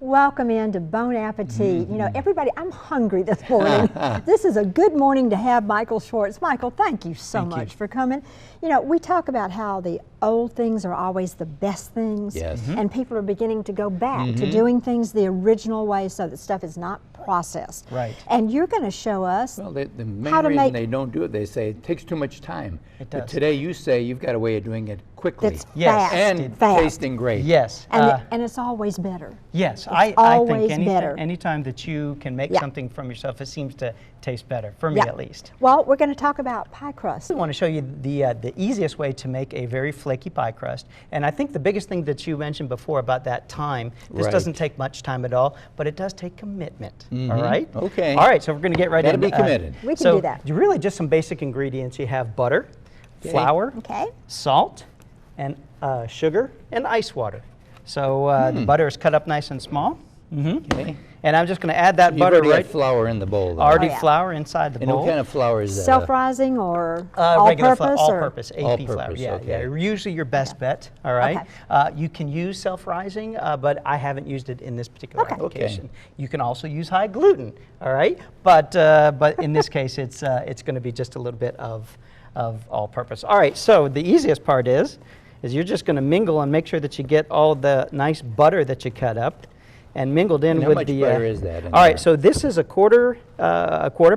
Welcome into Bon Appetit. You know, everybody, I'm hungry this morning. This is a good morning to have Michael Schwartz. Michael, thank you so much for coming. You know, we talk about how the old things are always the best things. Yes. And people are beginning to go back to doing things the original way so that stuff is not processed. Right. And you're going to show us Well, the main how to reason make they don't do it, they say it takes too much time. It does. But today you say you've got a way of doing it quickly. that's Yes. fast. And fast. tasting great. Yes. And it's always better. Yes, It's I always think better. anytime that you can make Yeah. something from yourself, it seems to taste better, for me Yeah. at least. Well, we're going to talk about pie crust. I want to show you the easiest way to make a very flaky pie crust. And I think the biggest thing that you mentioned before about that time, this Right. doesn't take much time at all, but it does take commitment, all right? Okay. All right, so we're going to get right Gotta into be committed. We can so do that. you really just some basic ingredients. You have butter, flour, Okay. salt, and sugar, and ice water. So the butter is cut up nice and small. Okay. And I'm just going to add that You've butter already got right. flour in the bowl. Though. Already Oh, yeah. flour inside the And bowl. what kind of flour is that? Self-rising or Regular flour, all-purpose? all-purpose, AP flour. All-purpose, Yeah, okay. yeah. Usually your best bet. All right. Okay. You can use self-rising, but I haven't used it in this particular Okay. application. You can also use high gluten. All right. But in this case, it's going to be just a little bit of all-purpose. All right. So the easiest part is you're just going to mingle and make sure that you get all the nice butter that you cut up and mingled in And how with much the. butter is that in all right, there? so this is a quarter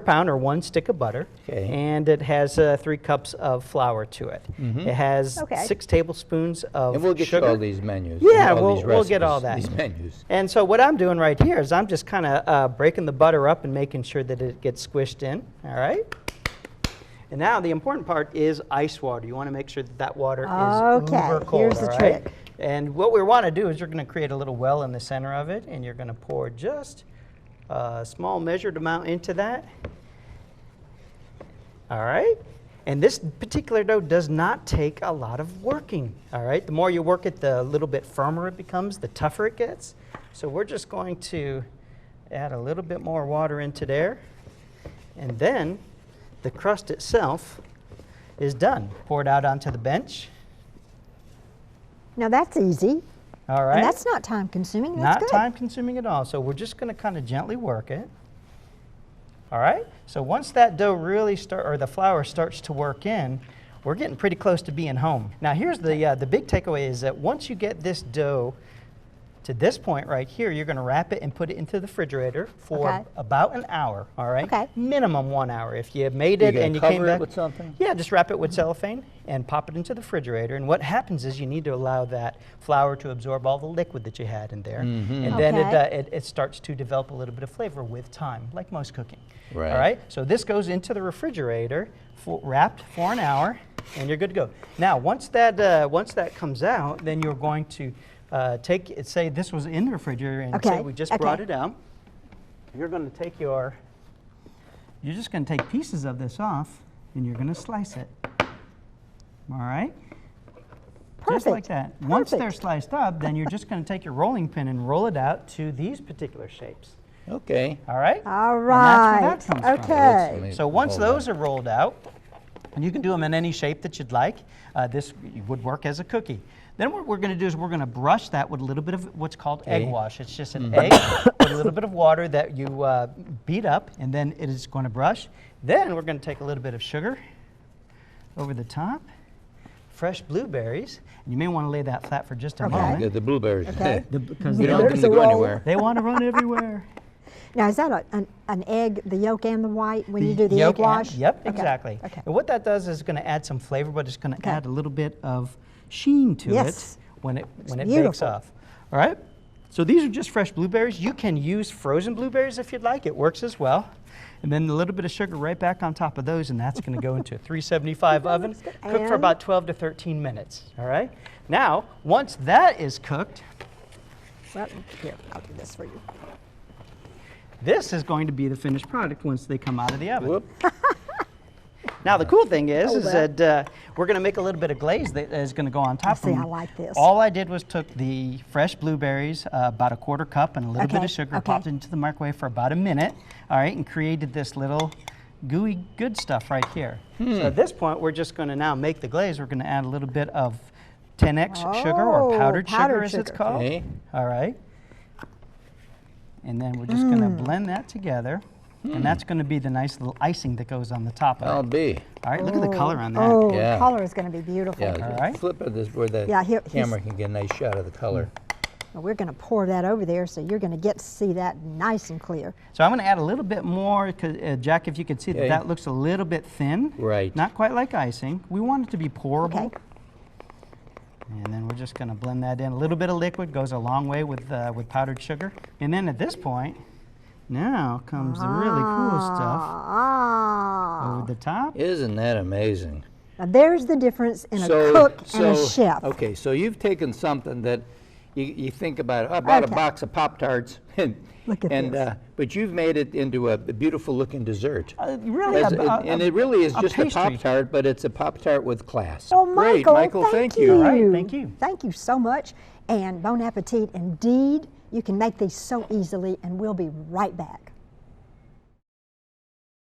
pound or 1 stick of butter, Okay. and it has 3 cups of flour to it. It has Okay. 6 tablespoons of And we'll get sugar. you all these menus. Yeah, all we'll- these we'll get all recipes, that. These menus. And so what I'm doing right here is I'm just kind of breaking the butter up and making sure that it gets squished in. All right. And now the important part is ice water. You want to make sure that water is Okay, uber cold. here's the all right? trick. And what we want to do is you're going to create a little well in the center of it, and you're going to pour just a small measured amount into that. All right. And this particular dough does not take a lot of working. All right. The more you work it, the little bit firmer it becomes, the tougher it gets. So we're just going to add a little bit more water into there, and then the crust itself is done. Pour it out onto the bench. Now that's easy. All right. And that's not time consuming. That's Not good. time consuming at all. So we're just going to kind of gently work it. All right. So once that dough really the flour starts to work in, we're getting pretty close to being home. Now here's the big takeaway is that once you get this dough to this point right here, you're going to wrap it and put it into the refrigerator for Okay. about an hour. All right. Okay. Minimum 1 hour. If you made You it gonna and you came cover it back with something? Yeah, just wrap it with cellophane and pop it into the refrigerator. And what happens is you need to allow that flour to absorb all the liquid that you had in there. And then Okay. it starts to develop a little bit of flavor with time, like most cooking. Right. All right, so this goes into the refrigerator, wrapped for an hour, and you're good to go. Now, once that comes out, then you're going to take it. Say this was in the refrigerator, and say Okay, we just okay. brought it out. You're going to take you're just going to take pieces of this off, and you're going to slice it. All right. Just like Perfect. that. Once they're Perfect. sliced up, then you're just going to take your rolling pin and roll it out to these particular shapes. Okay. All right? All And right. that's where that comes from. Okay. Let's- So once hold on. those are rolled out, and you can do them in any shape that you'd like, this would work as a cookie. Then what we're going to do is we're going to brush that with a little bit of what's called egg Okay. wash. It's just an egg with a little bit of water that you beat up, and then it is going to brush. Then we're going to take a little bit of sugar over the top, fresh blueberries, and you may want to lay that flat for just a Okay. moment. Yeah, the blueberries. Okay. Because We they, don't want them to go anywhere. they want to run everywhere. Now is that an egg, the yolk and the white, when you do the yolk egg wash? and- Yep, Okay, exactly. Okay. And what that does is going to add some flavor, but it's going to Okay. add a little bit of sheen to Yes. it when it bakes beautiful. off. All right. So these are just fresh blueberries. You can use frozen blueberries if you'd like. It works as well. And then a little bit of sugar right back on top of those, and that's going to go into a 375 oven, looks good. cook for And? about 12 to 13 minutes. All right. Now, once that is cooked, Well, here, I'll do this for you. this is going to be the finished product once they come out of the oven. Whoop. Now the cool thing is Hold that we're going to make a little bit of glaze that is going to go on top. See, of them. I like this. All I did was took the fresh blueberries, about a quarter cup, and a little bit Okay, of sugar, okay. popped it into the microwave for about a minute, all right, and created this little gooey good stuff right here. So at this point, we're just going to now make the glaze. We're going to add a little bit of 10x sugar or Oh, powdered sugar powdered as it's sugar. called. Okay. All right. And then we're just going to blend that together. And that's going to be the nice little icing that goes on the top of it. I'll be. All right, look at the color on that. Oh, Yeah. the color is going to be beautiful. Yeah, All right. flip it this where the Yeah, camera can get a nice shot of the color. Well, we're going to pour that over there, so you're going to get to see that nice and clear. So I'm going to add a little bit more, because Jack, if you can see Okay. that looks a little bit thin. Right. Not quite like icing. We want it to be pourable. Okay. And then we're just going to blend that in. A little bit of liquid goes a long way with powdered sugar. And then at this point, now comes the really cool stuff Ah. over the top. Isn't that amazing? Now there's the difference in a cook and a chef. Okay, so you've taken something that you think about a box of Pop-Tarts, and, Look at this. but you've made it into a beautiful looking dessert. Really, And it really is just a pastry. Pop-Tart, but it's a Pop-Tart with class. Well, Great, Michael, thank you. All right, thank you. Thank you so much. And bon appetit indeed. You can make these so easily, and we'll be right back.